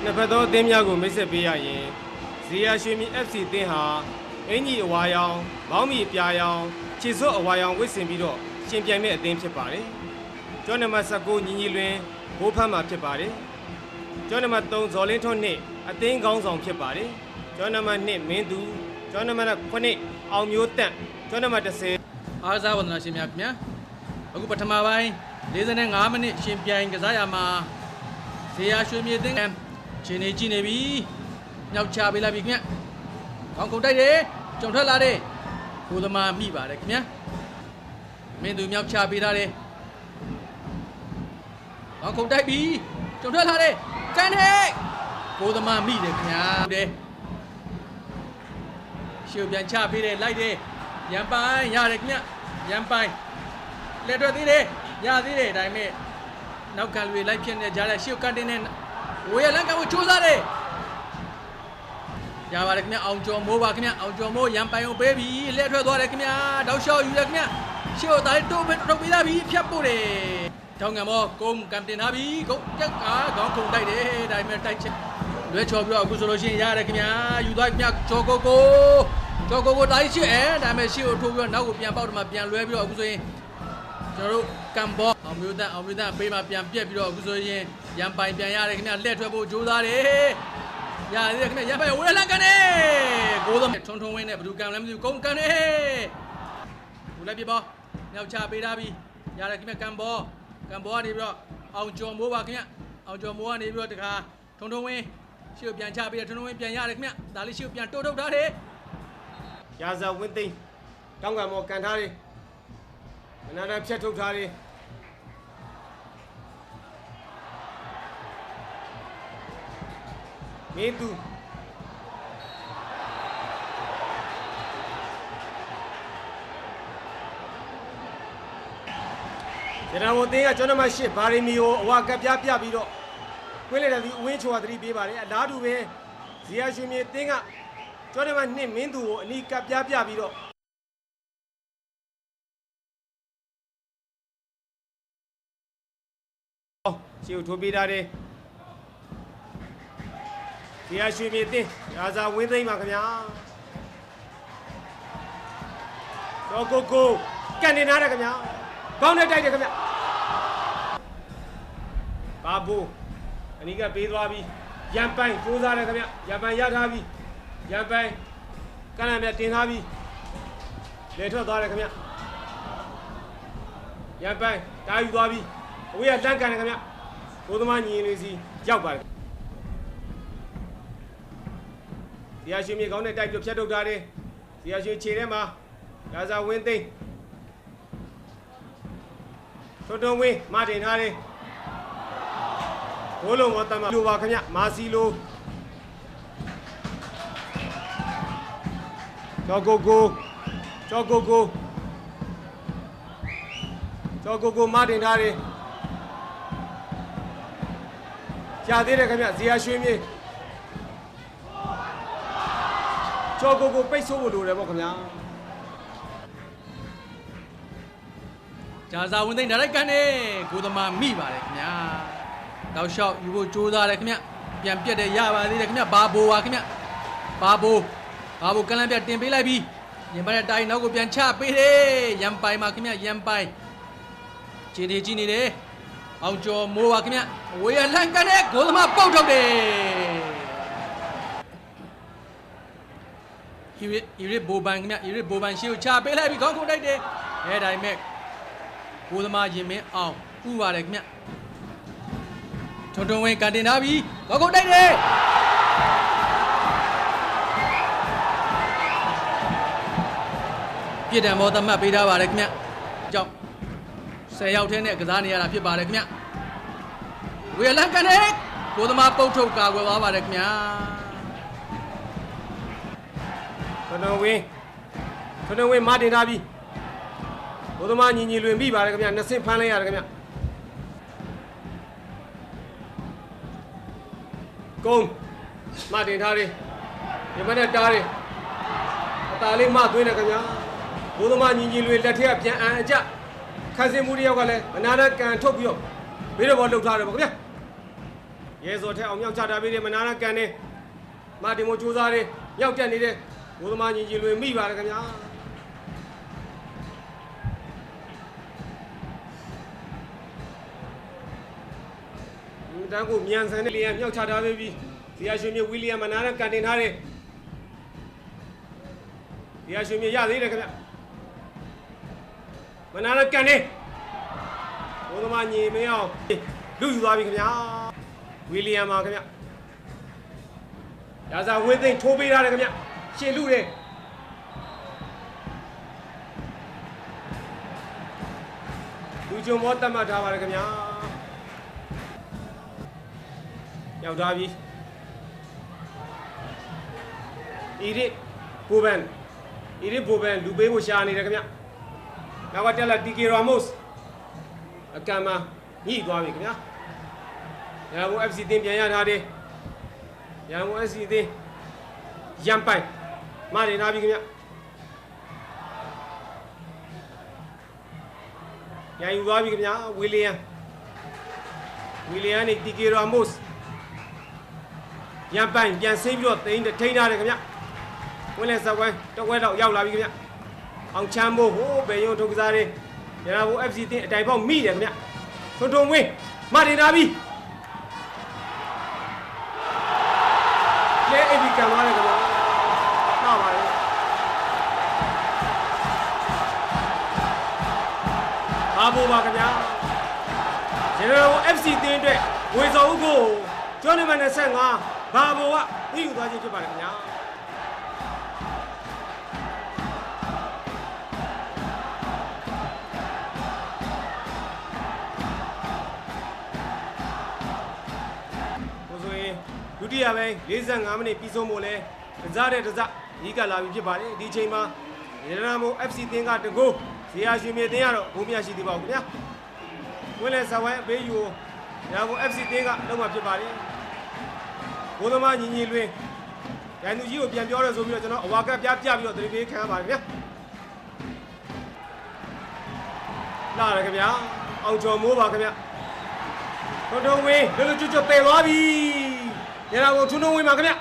နှစ်ဖက်သောအသင်းများကိုမိတ်ဆက်ပေးရရင်ဇီယာရွှေမြင့် FC အသင်းဟာအင်ကြီးအဝါရောင်ဘောင်းမီအပြာရောင်ခြေစွပ်အဝါရောင်ဝစ်ဆင်ပြီးတော့ရှင်ပြိုင်မဲ့အသင်းဖြစ်ပါတယ်။ကျောင်းနံပါတ်19ညီညီလွင်ဘိုးဖမ်းမှာဖြစ်ပါတယ်။ကျောင်းနံပါတ်3ဇော်လင်းထွန်းနှစ်အသင်းကောင်းဆောင်ဖြစ်ပါတယ်။ကျောင်းနံပါတ်2မင်းသူကျောင်းနံပါတ်9အောင်မျိုးတန့်ကျောင်းနံပါတ်10အားစားဝန္ဒနာရှင်များခင်ဗျာအခုပထမပိုင်း45မိနစ်ရှင်ပြိုင်ကစားရမှာဇေယျရွှေမြေအသင်းရှင်နေကြည့်နေပြီမြောက်ချပေးလိုက်ပြီခင်ဗျာကောင်းခုန်တိုက်တယ်ကြုံထွက်လာတယ်ကိုသမားမိပါတယ်ခင်ဗျာမင်းသူမြောက်ချပေးထားတယ်ကောင်းခုန်တိုက်ပြီကြုံထွက်လာတယ်ကန်တယ်ကိုသမားမိတယ်ခင်ဗျာတယ်ရှုပ်ပြန်ချပေးတယ်လိုက်တယ်ရန်ပိုင်ရတယ်ခင်ဗျရန်ပိုင်လက်ထွက်သေးတယ်ရသေးတယ်ဒါပေမဲ့နောက်ကလူတွေလိုက်ဖြစ်နေကြတဲ့ရှုပ်ကန်တင်နဲ့ဝေးရလန်ကကိုချိုးစားတယ်ရပါတယ်ခင်ဗျအောင်ကျော်မိုးပါခင်ဗျအောင်ကျော်မိုးရန်ပိုင်ကိုပေးပြီးလက်ထွက်သွားတယ်ခင်ဗျတောက်လျှောက်ယူတယ်ခင်ဗျရှုပ်သားတိုးပဲထုတ်ပေးလာပြီးဖြတ်ပို့တယ်တောင်းငံမောကုန်းကံတင်ထားပြီးကုန်းတက်ကားခေါင်းခုန်တိုက်တယ်ဒါပေမဲ့တိုက်ချက်လွဲချော်ပြီးတော့အခုဆိုလို့ရှိရင်ရတယ်ခင်ဗျယူသွားခင်ဗျကျော်ကိုတိုင်းရှိအဲဒါပေမဲ့ရှေ့ကိုထိုးပြီးတော့နောက်ကိုပြန်ပေါက်တော့မှပြန်လွဲပြီးတော့အခုဆိုရင်ကျွန်တော်တို့ကံဘောအောင်မျိုးသားပေးမှပြန်ပြက်ပြီးတော့အခုဆိုရင်ရန်ပိုင်ပြန်ရတယ်ခင်ဗျလက်ထွက်ဖို့ကြိုးစားတယ်ရသေးတယ်ခင်ဗျရန်ပိုင်ဝေးလန်းကန်နေကိုသုံးထုံဝင်းနဲ့ဘယ်သူကံလဲမသိဘူးကုန်းကန်နေဘူးလိုက်ပြပေါ့မြောက်ချပေးထားပြီးရတယ်ခင်ဗျကံဘောကနေပြီးတော့အောင်ကျော်မိုးပါခင်ဗျအောင်ကျော်မိုးကနေပြီးတော့တခါထုံဝင်းရှေ့ကိုပြန်ချပေးတယ်ထုံဝင်းပြန်ရတယ်ခင်ဗျဒါလေးရှေ့ကိုပြန်တိုးထုတ်ထားတယ်ရာဇဝင်းသိန်းတောင်းကံမော်ကန်ထားတယ်မနာနာဖြတ်ထုတ်ထားတယ်မင်းသူကျွန်တော်တို့အသင်းကကျွန်တော်မှ8ဘာရီမီကိုအဝါကပ်ပြပြပြီးတော့ခွင်းလေတဲ့ဒီအဝင်းချိုကသတိပေးပါတယ်အလားတူပဲဇီယာရွှေမြေအသင်းကကျွန်တော်မှ2မင်းသူကိုအနီးကပ်ပြပြပြီးတော့ရှေ့ကိုထိုးပေးထားတယ်ဇီယာရွှေမြေအသင်းရာဇာဝင်းသိမ်းပါခင်ဗျာတော့ကိုကန်နေနာတယ်ခင်ဗျာကောင်းနဲ့တိုက်တယ်ခင်ဗျဘာဘူးအနီးကပေးသွားပြီးရန်ပိုင်ကြိုးစားတယ်ခင်ဗျရန်ပိုင်ရထားပြီးရန်ပိုင်ကန့်လန့်မြတင်ထားပြီးလေထွက်သွားတယ်ခင်ဗျရန်ပိုင်တားယူသွားပြီးအဝေးကလန့်ကန်တယ်ခင်ဗျဘိုးသမားညီရင်လေးစီရောက်ပါတယ်ဇီယာရွှေမြေကောင်းနဲ့တိုက်ပြီးဖြတ်ထုတ်ထားတယ်ဇီယာရွှေခြေထဲမှာရာဇာဝင်းသိန်းထွန်းဝင်းမတင်ထားတယ်ဘိုးလုံးကတမလိုပါခင်ဗျမာစီလိုကျော်ကိုမတင်ထားတယ်ကြာသေးတယ်ခင်ဗျဇီယာရွှေမြေကျော်ကိုပိတ်ဆိုးဖို့လိုတယ်ပေါ့ခင်ဗျာဂျာဇာဝင်သိန်းဒါလိုက်ကန်နေကိုသမားမိပါတယ်ခင်ဗျာတောက်လျှောက်ယူဖို့ကြိုးစားတယ်ခင်ဗျပြန်ပြက်တယ်ရပါသေးတယ်ခင်ဗျဘာဘိုပါခင်ဗျဘာဘိုကလန်းပြတင်ပေးလိုက်ပြီးရင်ပါတဲ့တိုင်းနောက်ကိုပြန်ချပေးတယ်ရန်ပိုင်ပါခင်ဗျရန်ပိုင်ခြေနေကြည့်နေတယ်အောင်ကျော်မိုးပါခင်ဗျဝေးရလန်ကန်နေကိုသမားပေါက်ထုတ်တယ်ဤရစ်ဘိုဘန်ခင်ဗျဤရစ်ဘိုဘန်ရှေ့ကိုချပေးလိုက်ပြီးခေါင်းခုန်တိုက်တယ်အဲဒါပေမဲ့ကိုသမားရင်မင်းအောင်ဥပါတယ်ခင်ဗျထုံဝင်းကန်တင်ထားပြီးခေါင်းခုန်တိုက်တယ်ပြစ်ဒဏ်မောသတ်မှတ်ပေးထားပါတယ်ခင်ဗျကြောက်10ယောက်ထဲနဲ့ကစားနေရတာဖြစ်ပါတယ်ခင်ဗျဝေလန်ကန်နေကိုသမားပုတ်ထုတ်ကာကွယ်သွားပါတယ်ခင်ဗျထွန်းဝင်းမတင်ထားပြီးဘိုးသမားညီလွင်ပြီးပါတယ်ခင်ဗျနှစ်ဆင့်ဖမ်းလိုက်ရတယ်ခင်ဗျကုန်းမတင်ထားတယ်ဒီမနဲ့တားတယ်အตาလေးမသွင်းတယ်ခင်ဗျဘိုးသမားညီလွင်လက်ထက်ကပြန်အကြခန်းစင်မှုတယောက်ကလည်းအနာနဲ့ကန်ထုတ်ပြီးတော့ဘေးတော်ပေါ်လှုပ်ထားတယ်ပေါ့ခင်ဗျ ရဲစော်ထက်အောင်မြောက်ချတာပေးတယ်မနာနာကန်နေမာတင်မို့စူးစားတယ်မြောက်တက်နေတယ်ဘိုးသမားညီကြီးလွင်မိပါတယ်ခင်ဗျာတန်းကိုမြန်ဆန်တဲ့လေယာဉ်မြောက်ချထားပေးပြီးဇီယာရွှေမြင့်ဝီလီယံမနာနာကန်တင်ထားတယ်ဇီယာရွှေမြင့်ရသေးတယ်ခင်ဗျမနာနာကန်နေဘိုးသမားညီမင်းအောင်လူယူသွားပြီခင်ဗျာဝီလီယံပါခင်ဗျရာဇာဝင်းသိန်းထိုးပေးထားတယ်ခင်ဗျရှေ့လူတယ်လူကျုံမောတတ်မှတ်ထားပါတယ်ခင်ဗျာရောက်သွားပြီအီရစ်ဘိုဘန်လူပေးဖို့ရှာနေတယ်ခင်ဗျနောက်ကတက်လာတီကီရာမို့စ်အကံမှာညှိသွားပြီခင်ဗျာရန်ကုန် FC တင်းပြန်ရထားတယ်ရန်ကုန် FC တင်းရန်ပိုင်မာနေနာပြီခင်ဗျရန်ယူသွားပြီခင်ဗျာဝီလီယံနဲ့တီကီရာမို့စ်ရန်ပိုင်ပြန်ဆေးပြီးတော့ထိန်းထားတယ်ခင်ဗျဝင်းလဲဆက်ဝဲတဝဲတော့ရောက်လာပြီခင်ဗျအောင်ချမ်းမို့ဟိုးဘယ်ရုံထုတ်ကစားတယ်ရန်ကုန် FC တင်းအတိုင်ပေါက်မိတယ်ခင်ဗျထုံဝင်းမာနေနာပြီလဲအိပ်ပြီးကံသွားတယ်ခင်ဗျနားပါလေဘာဘိုးပါခင်ဗျာရန်ကုန် FC တင်းအတွက်ဝေစော်ဦးကိုကျောင်းနံပါတ်25ဘာဘိုးကပြီးယူသွားခြင်းဖြစ်ပါတယ်ခင်ဗျာဒုတိယပိုင်း45မိနစ်ပြီးဆုံးဖို့လဲတစားတဲ့တစားဒီကလာပြီဖြစ်ပါတယ်ဒီချိန်မှာရတနာမို FC တင်းကတကိုးဇေယျရွှေမြေတင်းကတော့ဘုံမြရှိသေးပါဘူးခင်ဗျာဝင်းလဲဇဝိုင်းအပေးယူရန်ကုန် FC တင်းကလုံးဝဖြစ်ပါတယ်ဘိုးသမားညီလွင်ရန်သူကြီးကိုပြန်ပြောရဲဆိုပြီးတော့ကျွန်တော်အဝါကပြပြီးတော့တတိပေးခံရပါတယ်ခင်ဗျာလာရခင်ဗျာအောင်ကျော်မိုးပါခင်ဗျာထုံဝင်းလွတ်ကျွတ်ပယ်သွားပြီရန်ကုန်ထုံဝင်းပါခင်ဗျာ